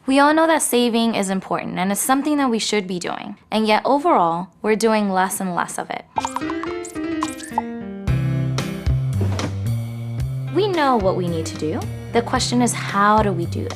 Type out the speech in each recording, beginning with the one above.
We all know that saving is important and it's something that we should be doing. And yet overall, we're doing less and less of it. We know what we need to do. The question is, how do we do it?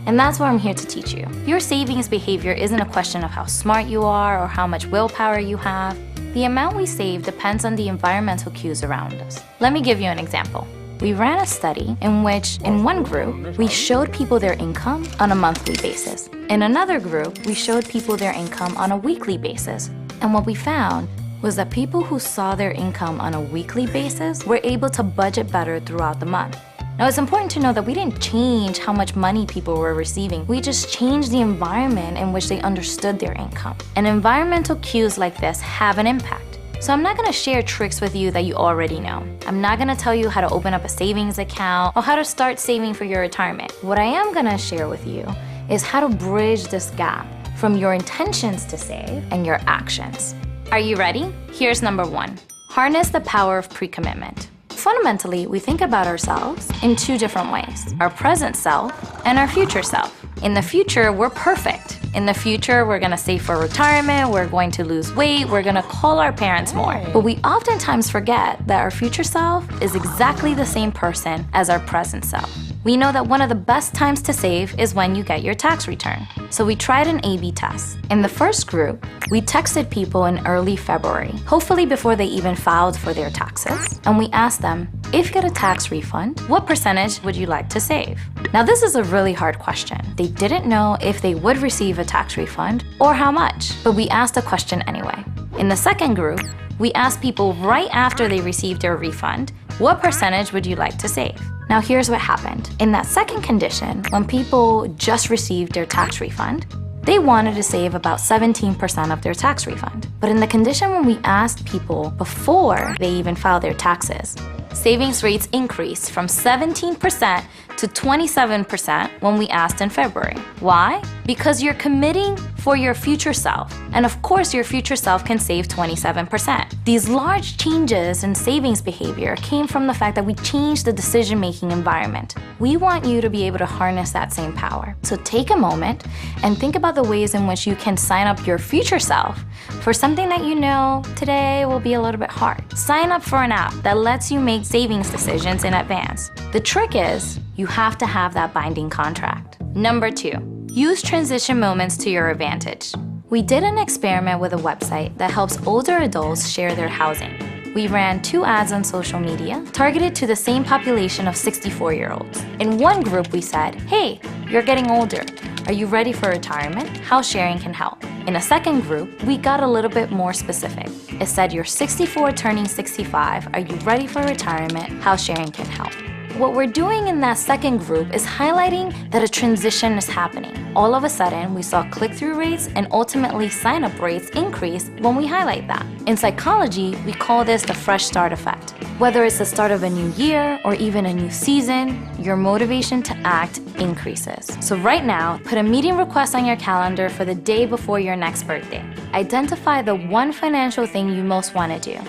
And that's what I'm here to teach you. Your savings behavior isn't a question of how smart you are or how much willpower you have. The amount we save depends on the environmental cues around us. Let me give you an example. We ran a study in which, in one group, we showed people their income on a monthly basis. In another group, we showed people their income on a weekly basis. And what we found was that people who saw their income on a weekly basis were able to budget better throughout the month. Now, it's important to know that we didn't change how much money people were receiving. We just changed the environment in which they understood their income. And environmental cues like this have an impact. So I'm not gonna share tricks with you that you already know. I'm not gonna tell you how to open up a savings account or how to start saving for your retirement. What I am gonna share with you is how to bridge this gap from your intentions to save and your actions. Are you ready? Here's number one. Harness the power of pre-commitment. Fundamentally, we think about ourselves in two different ways, our present self and our future self. In the future, we're perfect. In the future, we're gonna save for retirement, we're going to lose weight, we're gonna call our parents more. But we oftentimes forget that our future self is exactly the same person as our present self. We know that one of the best times to save is when you get your tax return. So we tried an A/B test. In the first group, we texted people in early February, hopefully before they even filed for their taxes. And we asked them, if you get a tax refund, what percentage would you like to save? Now this is a really hard question. They didn't know if they would receive a tax refund or how much, but we asked the question anyway. In the second group, we asked people right after they received their refund, what percentage would you like to save? Now here's what happened. In that second condition, when people just received their tax refund, they wanted to save about 17% of their tax refund. But in the condition when we asked people before they even filed their taxes, savings rates increased from 17% to 27% when we asked in February. Why? Because you're committing for your future self. And of course, your future self can save 27%. These large changes in savings behavior came from the fact that we changed the decision-making environment. We want you to be able to harness that same power. So take a moment and think about the ways in which you can sign up your future self for something that you know today will be a little bit hard. Sign up for an app that lets you make savings decisions in advance. The trick is, you have to have that binding contract. Number two, use transition moments to your advantage. We did an experiment with a website that helps older adults share their housing. We ran 2 ads on social media targeted to the same population of 64-year-olds. In one group, we said, hey, you're getting older. Are you ready for retirement? House sharing can help. In a second group, we got a little bit more specific. It said, you're 64 turning 65. Are you ready for retirement? House sharing can help. What we're doing in that second group is highlighting that a transition is happening. All of a sudden, we saw click-through rates and ultimately sign-up rates increase when we highlight that. In psychology, we call this the fresh start effect. Whether it's the start of a new year or even a new season, your motivation to act increases. So right now, put a meeting request on your calendar for the day before your next birthday. Identify the one financial thing you most want to do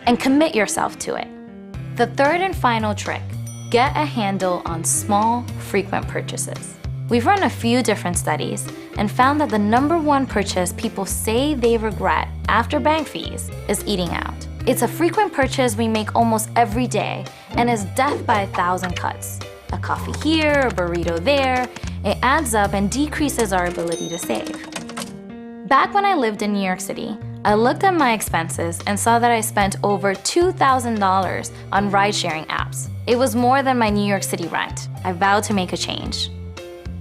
and commit yourself to it. The third and final trick, get a handle on small, frequent purchases. We've run a few different studies and found that the #1 purchase people say they regret after bank fees is eating out. It's a frequent purchase we make almost every day and is death by 1,000 cuts. A coffee here, a burrito there, it adds up and decreases our ability to save. Back when I lived in New York City, I looked at my expenses and saw that I spent over $2,000 on ride-sharing apps. It was more than my New York City rent. I vowed to make a change.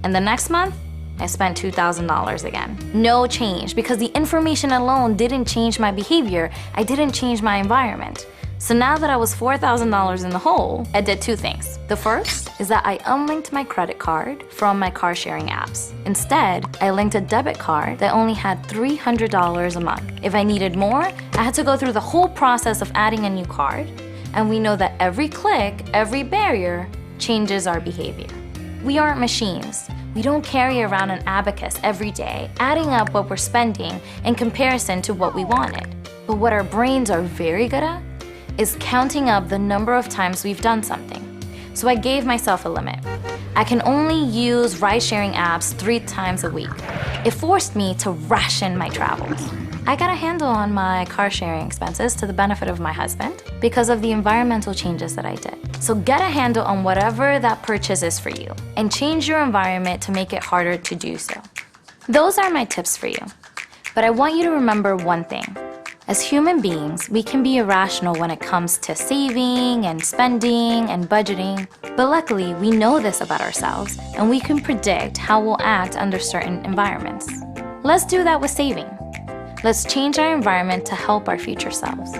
And the next month, I spent $2,000 again. No change, because the information alone didn't change my behavior. I didn't change my environment. So now that I was $4,000 in the hole, I did 2 things. The first is that I unlinked my credit card from my car sharing apps. Instead, I linked a debit card that only had $300 a month. If I needed more, I had to go through the whole process of adding a new card. And we know that every click, every barrier, changes our behavior. We aren't machines. We don't carry around an abacus every day, adding up what we're spending in comparison to what we wanted. But what our brains are very good at is counting up the number of times we've done something. So I gave myself a limit. I can only use ride-sharing apps 3 times a week. It forced me to ration my travels. I got a handle on my car sharing expenses to the benefit of my husband because of the environmental changes that I did. So get a handle on whatever that purchase is for you and change your environment to make it harder to do so. Those are my tips for you. But I want you to remember one thing. As human beings, we can be irrational when it comes to saving and spending and budgeting. But luckily, we know this about ourselves and we can predict how we'll act under certain environments. Let's do that with saving. Let's change our environment to help our future selves.